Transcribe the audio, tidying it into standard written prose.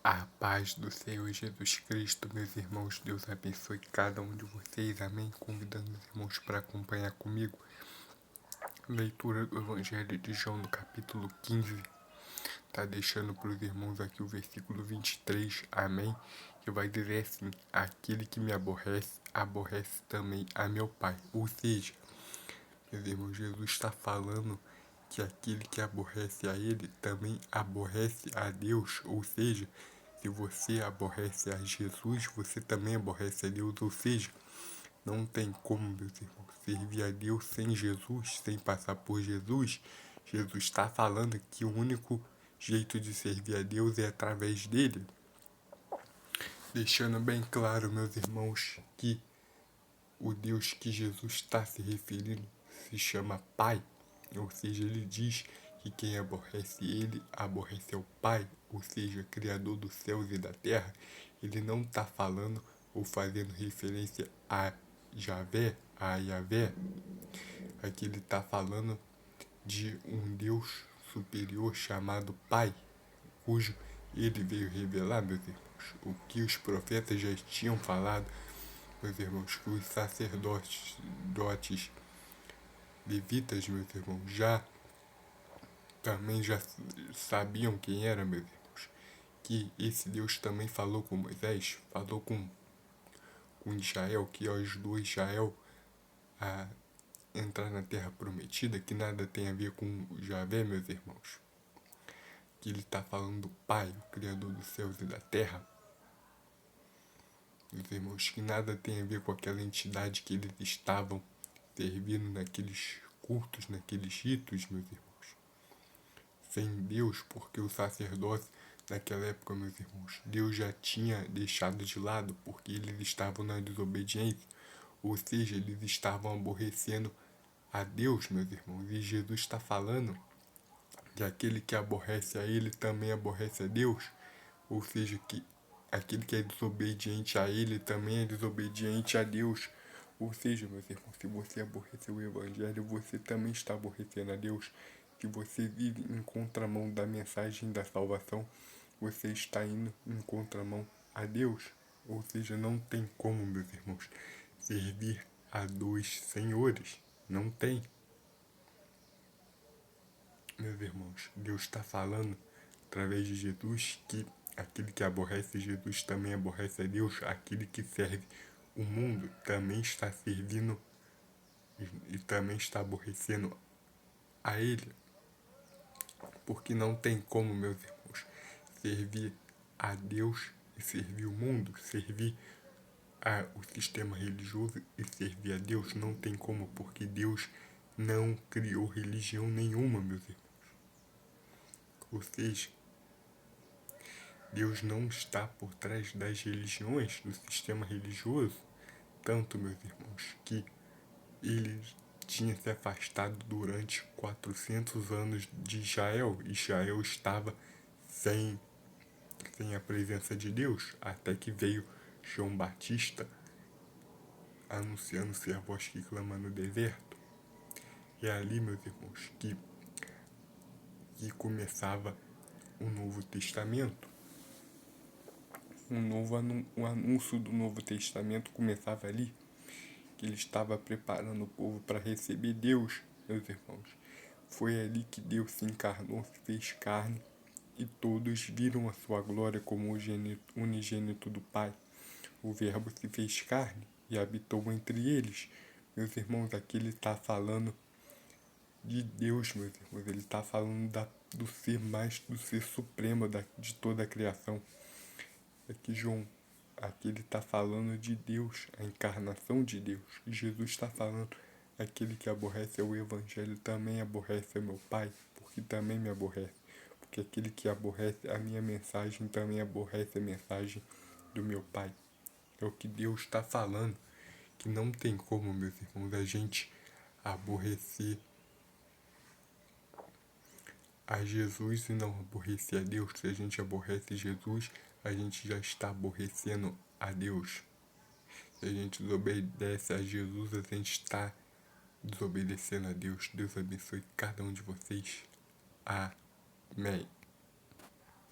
A paz do Senhor Jesus Cristo, meus irmãos, Deus abençoe cada um de vocês, amém? Convidando os irmãos para acompanhar comigo. Leitura do Evangelho de João no capítulo 15. Tá deixando para os irmãos aqui o versículo 23, amém? Que vai dizer assim: aquele que me aborrece, aborrece também a meu Pai. Ou seja, meus irmãos, Jesus está falando que aquele que aborrece a ele também aborrece a Deus. Ou seja, se você aborrece a Jesus, você também aborrece a Deus. Ou seja, não tem como, meus irmãos, servir a Deus sem Jesus, sem passar por Jesus. Jesus está falando que o único jeito de servir a Deus é através dele. Deixando bem claro, meus irmãos, que o Deus que Jesus está se referindo se chama Pai. Ou seja, ele diz que quem aborrece ele, aborrece ao Pai, ou seja, Criador dos céus e da terra. Ele não está falando ou fazendo referência a Javé, a Yahvé. Aqui ele está falando de um Deus superior chamado Pai, cujo ele veio revelar, meus irmãos, o que os profetas já tinham falado, meus irmãos, que os sacerdotes levitas, meus irmãos, também já sabiam quem era, meus irmãos, que esse Deus também falou com Moisés, falou com Israel, que ajudou Israel a entrar na terra prometida, que nada tem a ver com Javé, meus irmãos. Que ele está falando do Pai, o Criador dos céus e da terra, meus irmãos, que nada tem a ver com aquela entidade que eles estavam servindo naqueles cultos, naqueles ritos, meus irmãos. Sem Deus, porque o sacerdócio naquela época, meus irmãos, Deus já tinha deixado de lado, porque eles estavam na desobediência, ou seja, eles estavam aborrecendo a Deus, meus irmãos, e Jesus está falando que aquele que aborrece a ele também aborrece a Deus, ou seja, que aquele que é desobediente a ele também é desobediente a Deus. Ou seja, meus irmãos, se você aborreceu o Evangelho, você também está aborrecendo a Deus. Se você vive em contramão da mensagem da salvação, você está indo em contramão a Deus. Ou seja, não tem como, meus irmãos, servir a dois senhores. Não tem. Meus irmãos, Deus está falando através de Jesus que aquele que aborrece Jesus também aborrece a Deus. Aquele que serve o mundo também está servindo e também está aborrecendo a ele. Porque não tem como, meus irmãos, servir a Deus e servir o mundo, servir o sistema religioso e servir a Deus. Não tem como, porque Deus não criou religião nenhuma, meus irmãos. Ou seja, Deus não está por trás das religiões, do sistema religioso, tanto, meus irmãos, que ele tinha se afastado durante 400 anos de Israel. Israel estava sem a presença de Deus, até que veio João Batista anunciando ser a voz que clama no deserto. E é ali, meus irmãos, que começava o Novo Testamento. O anúncio do Novo Testamento começava ali, que ele estava preparando o povo para receber Deus, meus irmãos. Foi ali que Deus se encarnou, se fez carne, e todos viram a sua glória como o unigênito do Pai. O Verbo se fez carne e habitou entre eles. Meus irmãos, aqui ele está falando de Deus, meus irmãos. Ele está falando do ser supremo de toda a criação. Aqui ele está falando de Deus, a encarnação de Deus. E Jesus está falando, aquele que aborrece o Evangelho também aborrece meu Pai, porque também me aborrece. Porque aquele que aborrece a minha mensagem também aborrece a mensagem do meu Pai. É o que Deus está falando, que não tem como, meus irmãos, a gente aborrecer a Jesus e não aborrecer a Deus. Se a gente aborrece Jesus, a gente já está aborrecendo a Deus. Se a gente desobedece a Jesus, a gente está desobedecendo a Deus. Deus abençoe cada um de vocês. Amém.